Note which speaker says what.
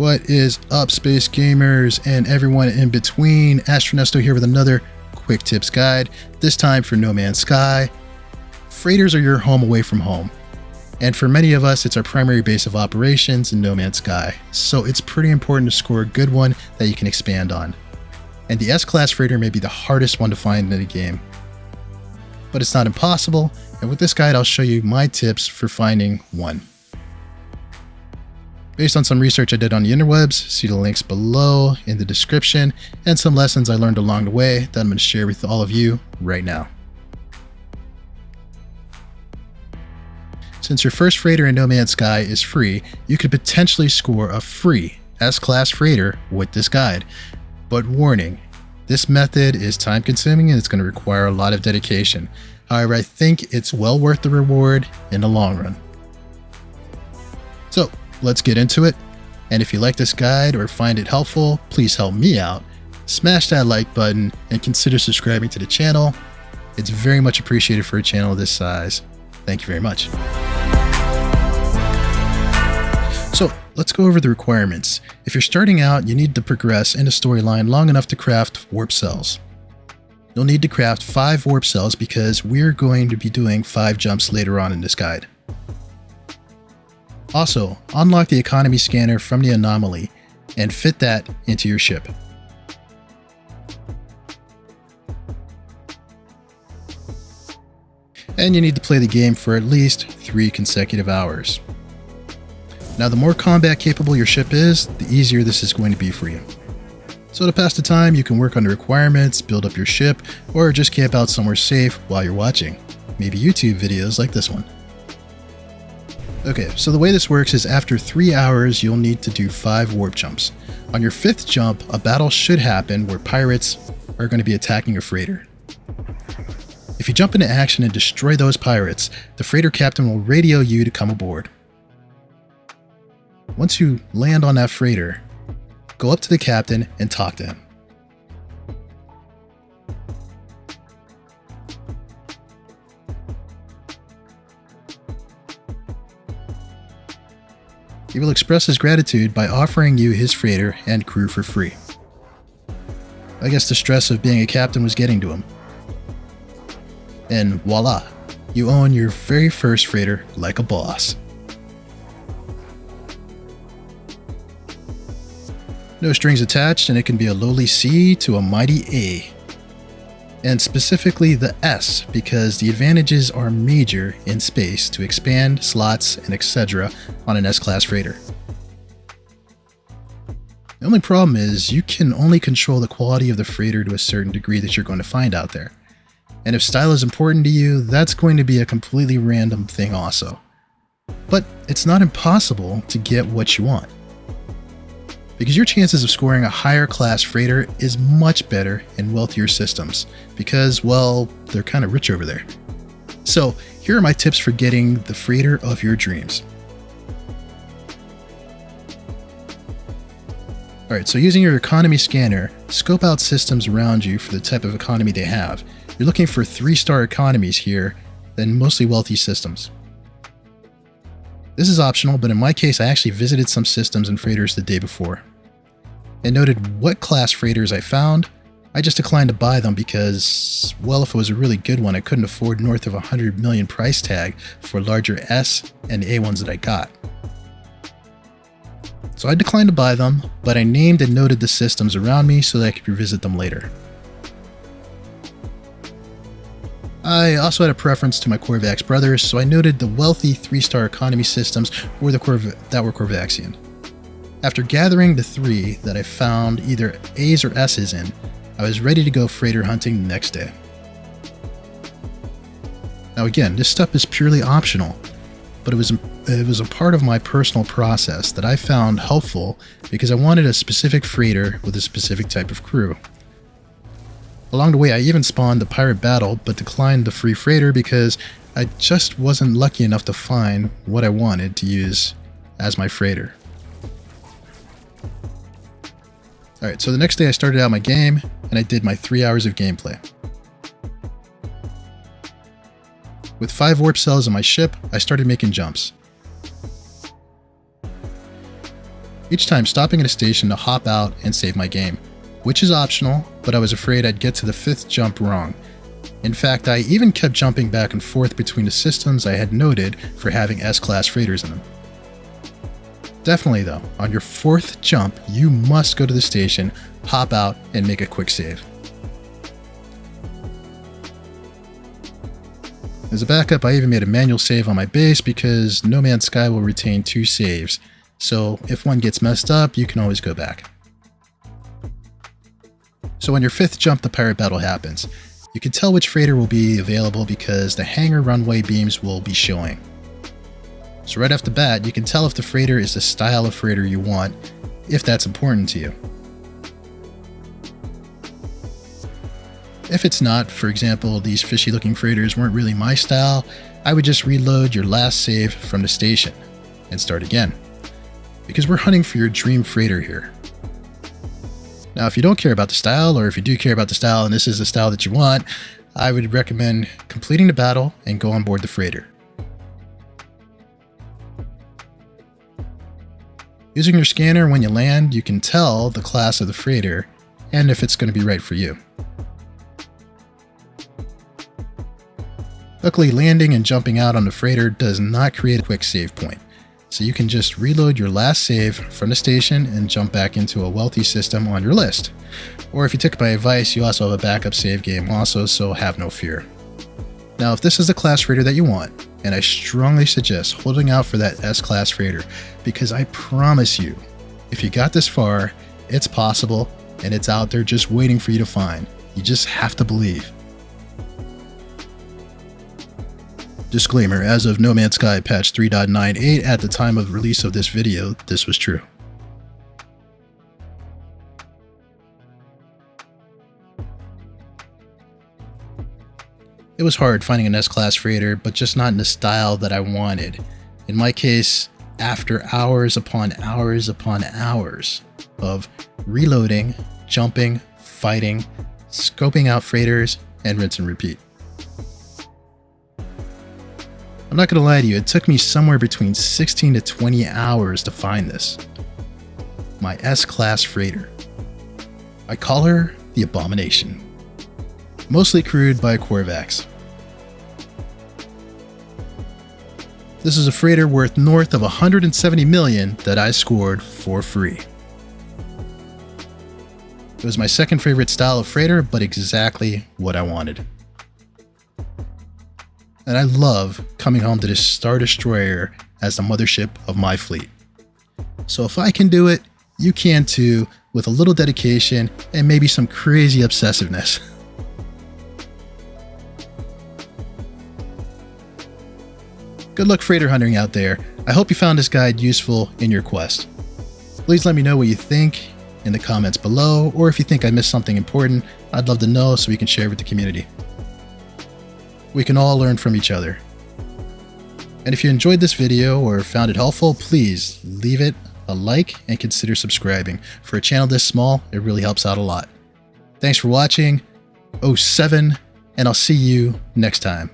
Speaker 1: What is up, space gamers and everyone in between? Astro Nesto here with another quick tips guide, this time for NoMan'sSky. Freighters are your home away from home, and for many of us it's our primary base of operations in NoMan'sSky, so it's pretty important to score a good one that you can expand on. And the S-Class freighter may be the hardest one to find in the game, but it's not impossible, and with this guide I'll show you my tips for finding one. Based on some research I did on the interwebs, see the links below in the description, and some lessons I learned along the way that I'm going to share with all of you right now. Since your first freighter in NoMan'sSky is free, you could potentially score a free S-Class freighter with this guide. But warning, this method is time consuming and it's going to require a lot of dedication. However, I think it's well worth the reward in the long run. So, let's get into it, and if you like this guide or find it helpful, please help me out. Smash that like button and consider subscribing to the channel. It's very much appreciated for a channel this size. Thank you very much. So let's go over the requirements. If you're starting out, you need to progress in a storyline long enough to craft warp cells. You'll need to craft 5 warp cells because we're going to be doing 5 jumps later on in this guide. Also, unlock the economy scanner from the anomaly and fit that into your ship. And you need to play the game for at least 3 consecutive hours. Now, the more combat capable your ship is, the easier this is going to be for you. So to pass the time, you can work on the requirements, build up your ship, or just camp out somewhere safe while you're watching. Maybe YouTube videos like this one. Okay, so the way this works is after 3 hours, you'll need to do 5 warp jumps. On your 5th jump, a battle should happen where pirates are going to be attacking a freighter. If you jump into action and destroy those pirates, the freighter captain will radio you to come aboard. Once you land on that freighter, go up to the captain and talk to him. He will express his gratitude by offering you his freighter and crew for free. I guess the stress of being a captain was getting to him. And voila, you own your very first freighter like a boss. No strings attached, and it can be a lowly C to a mighty A. And specifically the S, because the advantages are major in space to expand, slots, and etc. on an S-Class freighter. The only problem is you can only control the quality of the freighter to a certain degree that you're going to find out there. And if style is important to you, that's going to be a completely random thing also. But it's not impossible to get what you want, because your chances of scoring a higher class freighter is much better in wealthier systems, because, well, they're kind of rich over there. So here are my tips for getting the freighter of your dreams. Alright, so using your economy scanner, scope out systems around you for the type of economy they have. You're looking for 3-star economies here, and mostly wealthy systems. This is optional, but in my case I actually visited some systems and freighters the day before, and noted what class freighters I found. I just declined to buy them because, well, if it was a really good one, I couldn't afford north of 100 million price tag for larger S and A ones that I got. So I declined to buy them, but I named and noted the systems around me so that I could revisit them later. I also had a preference to my Korvax brothers, so I noted the wealthy 3-star economy systems were that were Korvaxian. After gathering the 3 that I found either A's or S's in, I was ready to go freighter hunting the next day. Now again, this stuff is purely optional, but it was a part of my personal process that I found helpful because I wanted a specific freighter with a specific type of crew. Along the way, I even spawned the pirate battle, but declined the free freighter because I just wasn't lucky enough to find what I wanted to use as my freighter. Alright, so the next day I started out my game, and I did my 3 hours of gameplay. With 5 warp cells on my ship, I started making jumps. each time stopping at a station to hop out and save my game, which is optional, but I was afraid I'd get to the 5th jump wrong. In fact, I even kept jumping back and forth between the systems I had noted for having S-class freighters in them. Definitely though, on your 4th jump, you must go to the station, hop out, and make a quick save. As a backup, I even made a manual save on my base because NoMan'sSky will retain 2 saves, so if one gets messed up, you can always go back. So on your 5th jump, the pirate battle happens. You can tell which freighter will be available because the hangar runway beams will be showing. So right off the bat, you can tell if the freighter is the style of freighter you want, if that's important to you. If it's not, for example, these fishy looking freighters weren't really my style, I would just reload your last save from the station and start again. Because we're hunting for your dream freighter here. Now, if you don't care about the style, or if you do care about the style and this is the style that you want, I would recommend completing the battle and go on board the freighter. Using your scanner when you land, you can tell the class of the freighter and if it's going to be right for you. Luckily, landing and jumping out on the freighter does not create a quick save point, so you can just reload your last save from the station and jump back into a wealthy system on your list. Or if you took my advice, you also have a backup save game also, so have no fear. Now, if this is the class freighter that you want, and I strongly suggest holding out for that S-class freighter, because I promise you, if you got this far, it's possible, and it's out there just waiting for you to find. You just have to believe. Disclaimer, as of NoMan'sSky patch 3.98 at the time of release of this video, this was true. It was hard finding an S-class freighter, but just not in the style that I wanted. In my case, after hours upon hours upon hours of reloading, jumping, fighting, scoping out freighters, and rinse and repeat. I'm not going to lie to you, it took me somewhere between 16 to 20 hours to find this. My S-class freighter. I call her the Abomination. Mostly crewed by Corvax. This is a freighter worth north of 170 million that I scored for free. It was my second favorite style of freighter, but exactly what I wanted. And I love coming home to this Star Destroyer as the mothership of my fleet. So if I can do it, you can too, with a little dedication and maybe some crazy obsessiveness. Good luck freighter hunting out there. I hope you found this guide useful in your quest. Please let me know what you think in the comments below, or if you think I missed something important, I'd love to know so we can share with the community. We can all learn from each other. And if you enjoyed this video or found it helpful, please leave it a like and consider subscribing. For a channel this small, it really helps out a lot. Thanks for watching, 07, and I'll see you next time.